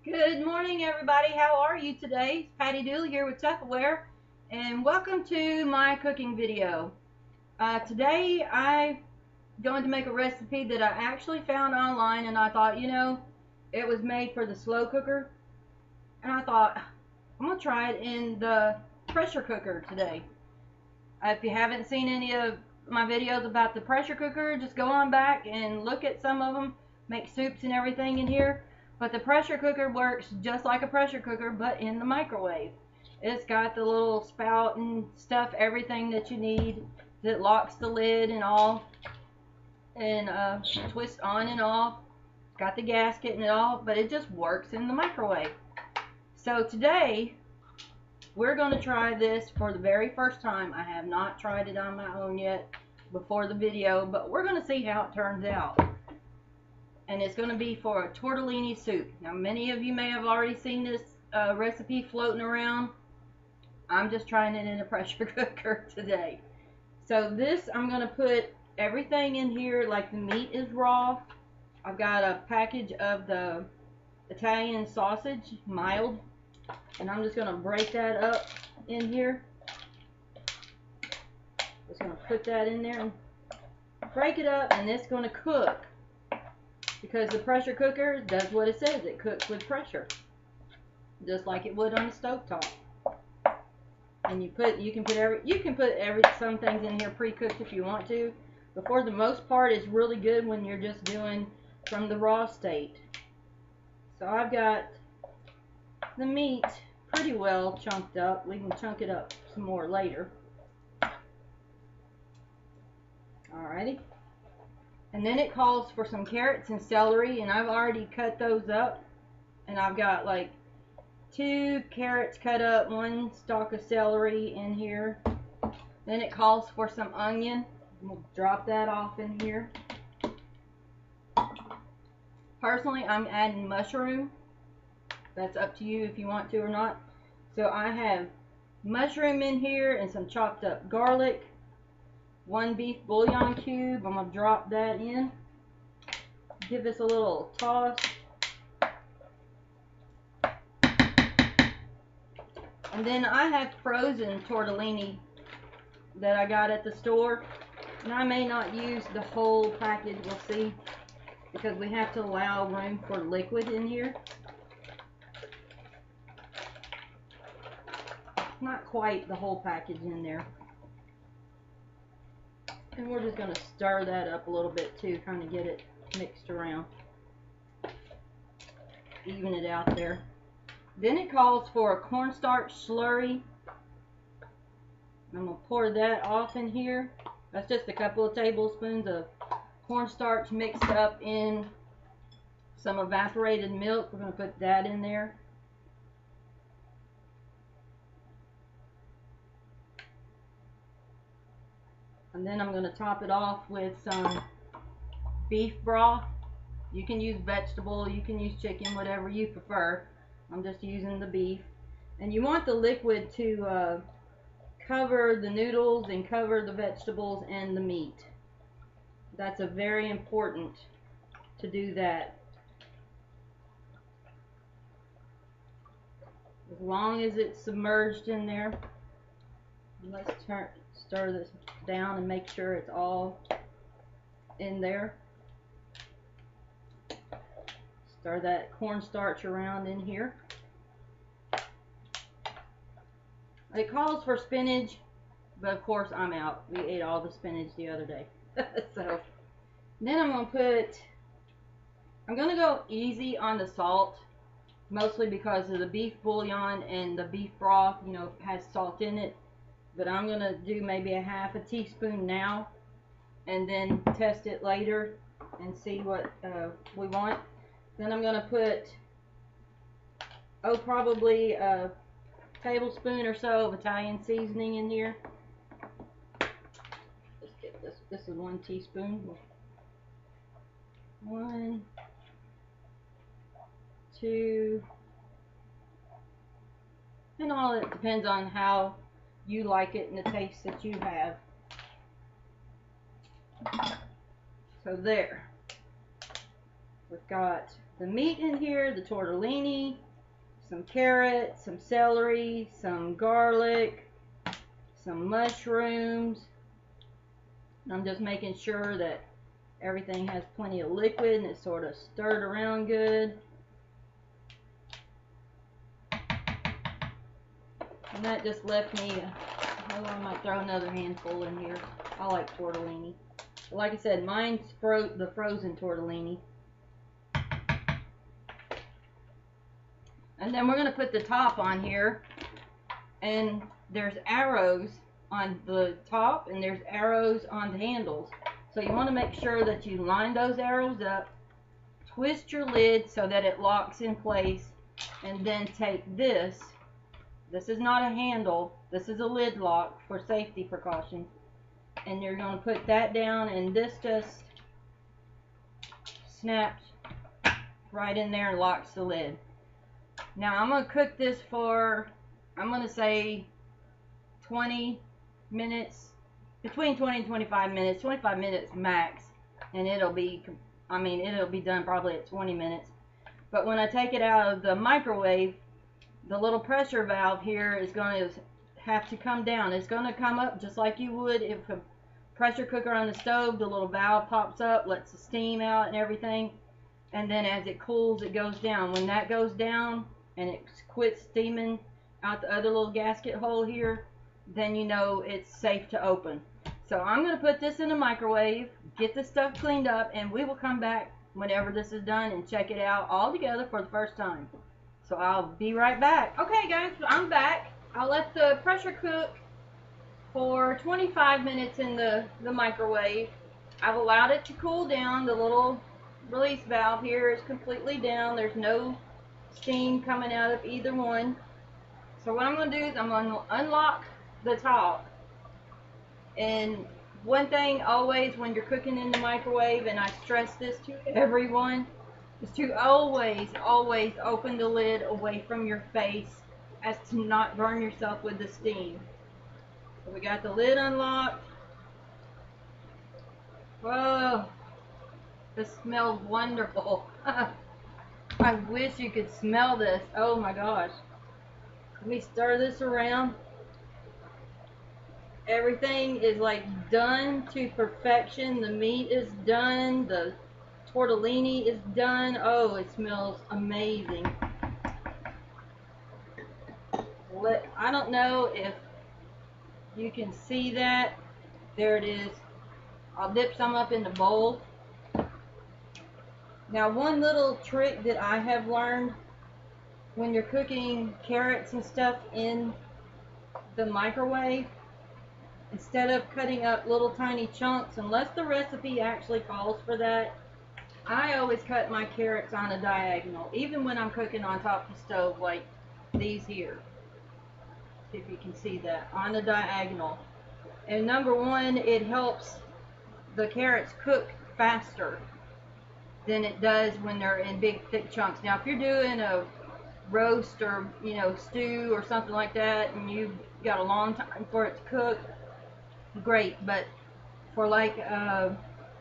Good morning, everybody. How are you today? It's Patty Dooley here with Tupperware, and welcome to my cooking video. Today I'm going to make a recipe that I actually found online, and I thought, it was made for the slow cooker, and I thought, I'm going to try it in the pressure cooker today. If you haven't seen any of my videos about the pressure cooker, just go on back and look at some of them. Make soups and everything in here. But the pressure cooker works just like a pressure cooker, but in the microwave. It's got the little spout and stuff, everything that you need, that locks the lid and all, and twists on and off. It's got the gasket and all, but it just works in the microwave. So today we're going to try this for the very first time. I have not tried it on my own yet before the video, but we're going to see how it turns out. And it's going to be for a tortellini soup. Now, many of you may have already seen this recipe floating around. I'm just trying it in a pressure cooker today. So this, I'm going to put everything in here like the meat is raw. I've got a package of the Italian sausage, mild, and I'm just going to break that up in here. Just going to put that in there and break it up, and it's going to cook. Because the pressure cooker does what it says. It cooks with pressure, just like it would on the stovetop. And you can put some things in here pre-cooked if you want to. But for the most part, it's really good when you're just doing from the raw state. So I've got the meat pretty well chunked up. We can chunk it up some more later. Alrighty. And then it calls for some carrots and celery, and I've already cut those up. And I've got like 2 carrots cut up, 1 stalk of celery in here. Then it calls for some onion. We'll drop that off in here. Personally, I'm adding mushroom. That's up to you if you want to or not. So I have mushroom in here and some chopped up garlic. 1 beef bouillon cube. I'm going to drop that in. Give this a little toss. And then I have frozen tortellini that I got at the store. And I may not use the whole package. We'll see. Because we have to allow room for liquid in here. Not quite the whole package in there. And we're just going to stir that up a little bit too, kind of get it mixed around. Even it out there. Then it calls for a cornstarch slurry. I'm going to pour that off in here. That's just a couple of tablespoons of cornstarch mixed up in some evaporated milk. We're going to put that in there. And then I'm going to top it off with some beef broth. You can use vegetable, you can use chicken, whatever you prefer. I'm just using the beef. And you want the liquid to cover the noodles and cover the vegetables and the meat. That's a very important to do that. As long as it's submerged in there. Let's stir this down and make sure it's all in there. Stir that cornstarch around in here. It calls for spinach, but of course I'm out. We ate all the spinach the other day. So then I'm going to go easy on the salt, mostly because of the beef bouillon and the beef broth, has salt in it. But I'm going to do maybe a half a teaspoon now and then test it later and see what we want. Then I'm going to put, probably a tablespoon or so of Italian seasoning in here. Let's get this. This is 1 teaspoon. 1, 2, and all it depends on how you like it and the taste that you have. So there. We've got the meat in here, the tortellini, some carrots, some celery, some garlic, some mushrooms. I'm just making sure that everything has plenty of liquid and it's sort of stirred around good. And that just left me, I might throw another handful in here. I like tortellini. Like I said, mine's the frozen tortellini. And then we're going to put the top on here. And there's arrows on the top and there's arrows on the handles. So you want to make sure that you line those arrows up, twist your lid so that it locks in place, and then take this. This is not a handle, this is a lid lock for safety precautions. And you're going to put that down, and this just snaps right in there and locks the lid. Now I'm going to cook this for, I'm going to say 20 minutes, between 20 and 25 minutes, 25 minutes max, and it'll be, it'll be done probably at 20 minutes. But when I take it out of the microwave, the little pressure valve here is going to have to come down. It's going to come up just like you would if a pressure cooker on the stove, the little valve pops up, lets the steam out and everything, and then as it cools it goes down. When that goes down and it quits steaming out the other little gasket hole here, then you know it's safe to open. So I'm going to put this in the microwave, get this stuff cleaned up, and we will come back whenever this is done and check it out all together for the first time. So I'll be right back. Okay guys, I'm back. I'll let the pressure cook for 25 minutes in the microwave. I've allowed it to cool down. The little release valve here is completely down. There's no steam coming out of either one. So what I'm going to do is I'm going to unlock the top. And one thing always when you're cooking in the microwave, and I stress this to everyone, is to always open the lid away from your face as to not burn yourself with the steam. So we got the lid unlocked. Whoa, this smells wonderful. I wish you could smell this. Oh my gosh. Let me stir this around. Everything is like done to perfection. The meat is done. The tortellini is done. Oh, it smells amazing. I don't know if you can see that. There it is. I'll dip some up in the bowl. Now, one little trick that I have learned when you're cooking carrots and stuff in the microwave, instead of cutting up little tiny chunks, unless the recipe actually calls for that, I always cut my carrots on a diagonal, even when I'm cooking on top of the stove like these here. See if you can see that, on a diagonal. And number one, it helps the carrots cook faster than it does when they're in big thick chunks. Now if you're doing a roast or stew or something like that and you've got a long time for it to cook, great. But for like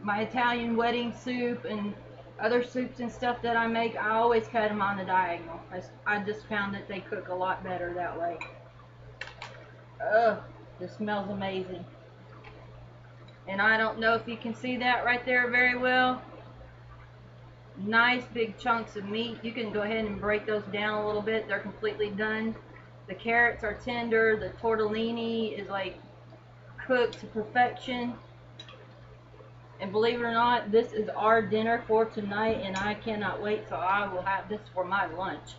my Italian wedding soup and other soups and stuff that I make, I always cut them on the diagonal. I just found that they cook a lot better that way. Ugh, this smells amazing. And I don't know if you can see that right there very well. Nice big chunks of meat. You can go ahead and break those down a little bit. They're completely done. The carrots are tender. The tortellini is like cooked to perfection. And believe it or not, this is our dinner for tonight, and I cannot wait till I will have this for my lunch.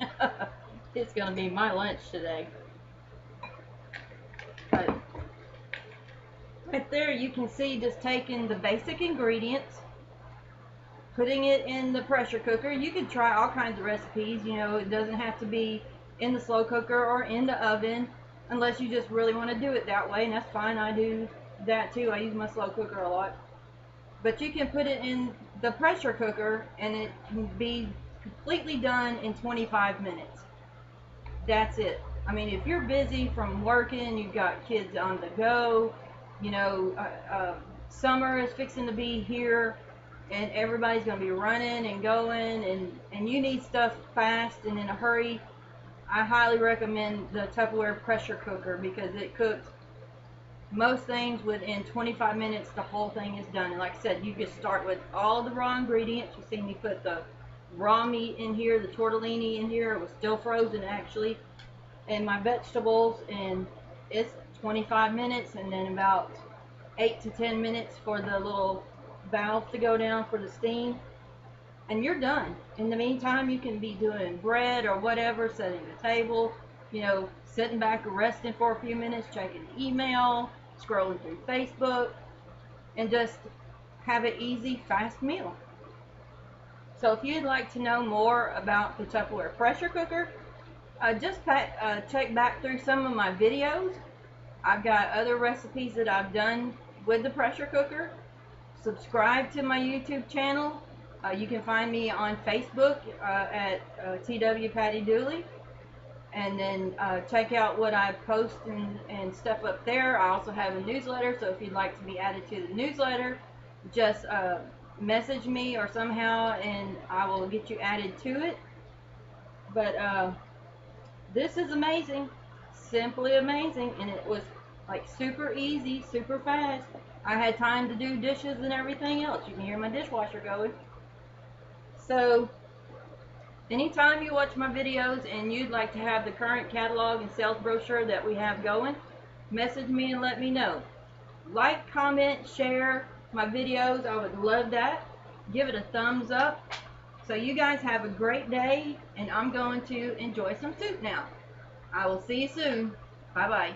It's going to be my lunch today. But right there you can see just taking the basic ingredients, putting it in the pressure cooker. You could try all kinds of recipes, it doesn't have to be in the slow cooker or in the oven unless you just really want to do it that way, and that's fine. I do that too. I use my slow cooker a lot. But you can put it in the pressure cooker and it can be completely done in 25 minutes. That's it. I mean, if you're busy from working, you've got kids on the go, summer is fixing to be here, and everybody's going to be running and going, and you need stuff fast and in a hurry. I highly recommend the Tupperware Pressure Cooker because it cooks most things within 25 minutes. The whole thing is done. And like I said, you just start with all the raw ingredients. You see me put the raw meat in here, the tortellini in here. It was still frozen actually, and my vegetables, and it's 25 minutes, and then about 8 to 10 minutes for the little valve to go down for the steam, and you're done. In the meantime, you can be doing bread or whatever, setting the table, you know, sitting back and resting for a few minutes, checking email, scrolling through Facebook, and just have an easy, fast meal. So if you'd like to know more about the Tupperware Pressure Cooker, just check back through some of my videos. I've got other recipes that I've done with the pressure cooker. Subscribe to my YouTube channel. You can find me on Facebook at TW pattydooley, and then check out what I post and stuff up there. I also have a newsletter, so if you'd like to be added to the newsletter, just message me or somehow and I will get you added to it. But this is amazing, simply amazing, and it was like super easy, super fast. I had time to do dishes and everything else. You can hear my dishwasher going. So anytime you watch my videos and you'd like to have the current catalog and sales brochure that we have going, message me and let me know. Like, comment, share my videos. I would love that. Give it a thumbs up. So you guys have a great day, and I'm going to enjoy some soup now. I will see you soon. Bye-bye.